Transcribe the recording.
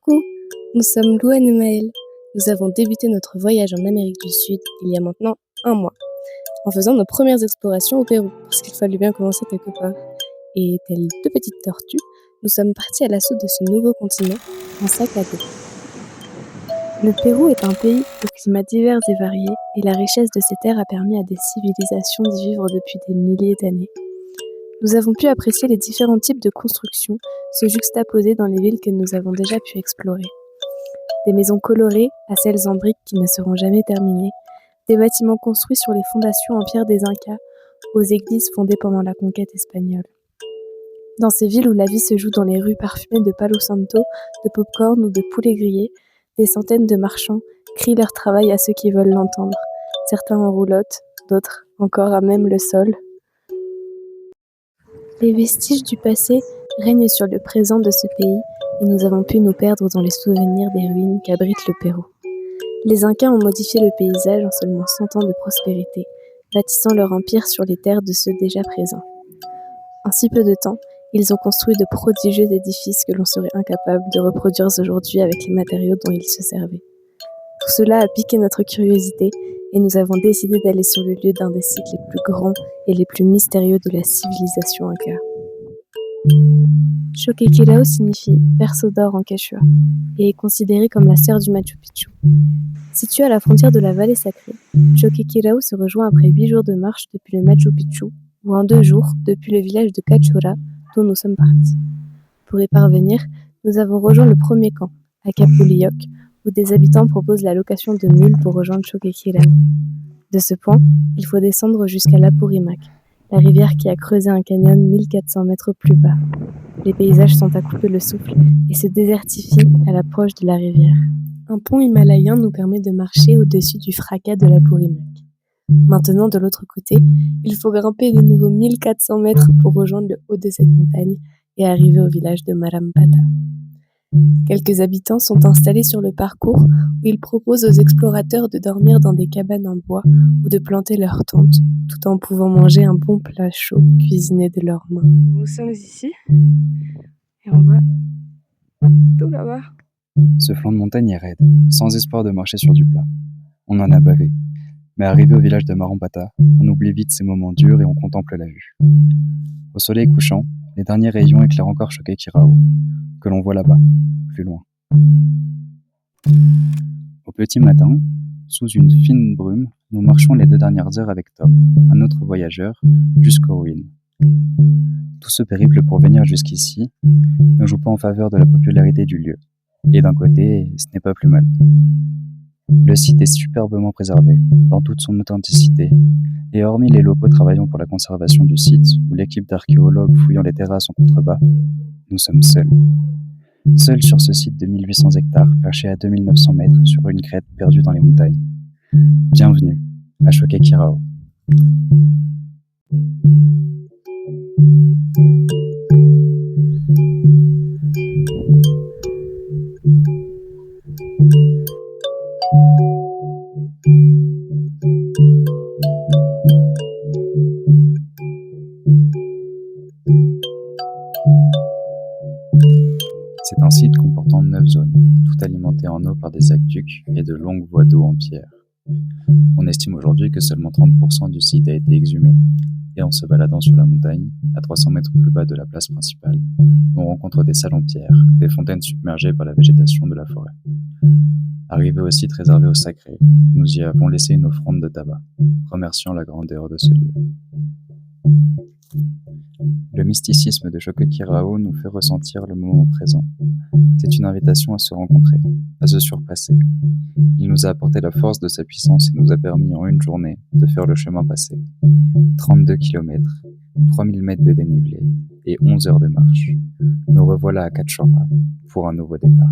Coucou, nous sommes Louane et Maëlle. Nous avons débuté notre voyage en Amérique du Sud il y a maintenant 1 mois, en faisant nos premières explorations au Pérou, parce qu'il fallait bien commencer quelque part. Et telles 2 petites tortues, nous sommes partis à l'assaut de ce nouveau continent, en sac à dos. Le Pérou est un pays au climat divers et varié, et la richesse de ses terres a permis à des civilisations d'y vivre depuis des milliers d'années. Nous avons pu apprécier les différents types de constructions se juxtaposer dans les villes que nous avons déjà pu explorer. Des maisons colorées à celles en briques qui ne seront jamais terminées, des bâtiments construits sur les fondations en pierre des Incas, aux églises fondées pendant la conquête espagnole. Dans ces villes où la vie se joue dans les rues parfumées de palo santo, de pop-corn ou de poulet grillé, des centaines de marchands crient leur travail à ceux qui veulent l'entendre, certains en roulotte, d'autres encore à même le sol. Les vestiges du passé règnent sur le présent de ce pays et nous avons pu nous perdre dans les souvenirs des ruines qu'abrite le Pérou. Les Incas ont modifié le paysage en seulement 100 ans de prospérité, bâtissant leur empire sur les terres de ceux déjà présents. En si peu de temps, ils ont construit de prodigieux édifices que l'on serait incapable de reproduire aujourd'hui avec les matériaux dont ils se servaient. Tout cela a piqué notre curiosité et nous avons décidé d'aller sur le lieu d'un des sites les plus grands et les plus mystérieux de la civilisation Inca. Choquequirao signifie berceau d'or en quechua et est considéré comme la sœur du Machu Picchu. Situé à la frontière de la vallée sacrée, Choquequirao se rejoint après 8 jours de marche depuis le Machu Picchu ou en 2 jours depuis le village de Cachora dont nous sommes partis. Pour y parvenir, nous avons rejoint le premier camp, à Capulioc, où des habitants proposent la location de mules pour rejoindre Choquequirao. De ce point, il faut descendre jusqu'à l'Apurimac, la rivière qui a creusé un canyon 1400 mètres plus bas. Les paysages sont à couper le souffle et se désertifient à l'approche de la rivière. Un pont himalayen nous permet de marcher au-dessus du fracas de l'Apurimac. Maintenant, de l'autre côté, il faut grimper de nouveau 1400 mètres pour rejoindre le haut de cette montagne et arriver au village de Marampata. Quelques habitants sont installés sur le parcours où ils proposent aux explorateurs de dormir dans des cabanes en bois ou de planter leurs tentes, tout en pouvant manger un bon plat chaud cuisiné de leurs mains. Nous sommes ici et on va tout là-bas. Ce flanc de montagne est raide, sans espoir de marcher sur du plat. On en a bavé. Mais arrivé au village de Marampata, on oublie vite ces moments durs et on contemple la vue. Au soleil couchant, les derniers rayons éclairent encore Choquequirao, que l'on voit là-bas, plus loin. Au petit matin, sous une fine brume, nous marchons les 2 dernières heures avec Tom, un autre voyageur, jusqu'aux ruines. Tout ce périple pour venir jusqu'ici ne joue pas en faveur de la popularité du lieu. Et d'un côté, ce n'est pas plus mal. Le site est superbement préservé, dans toute son authenticité, et hormis les locaux travaillant pour la conservation du site, ou l'équipe d'archéologues fouillant les terrasses en contrebas, nous sommes seuls. Seuls sur ce site de 1800 hectares, perché à 2900 mètres sur une crête perdue dans les montagnes. Bienvenue à Choquequirao. C'est un site comportant 9 zones, toutes alimentées en eau par des aqueducs et de longues voies d'eau en pierre. On estime aujourd'hui que seulement 30% du site a été exhumé. Et en se baladant sur la montagne, à 300 mètres plus bas de la place principale, on rencontre des salles en pierre, des fontaines submergées par la végétation de la forêt. Arrivés au site réservé au sacré, nous y avons laissé une offrande de tabac, remerciant la grandeur de ce lieu. Le mysticisme de Choquequirao nous fait ressentir le moment présent. C'est une invitation à se rencontrer, à se surpasser. Il nous a apporté la force de sa puissance et nous a permis en une journée de faire le chemin passé. 32 km, 3000 mètres de dénivelé et 11 heures de marche. Nous revoilà à Cachora pour un nouveau départ.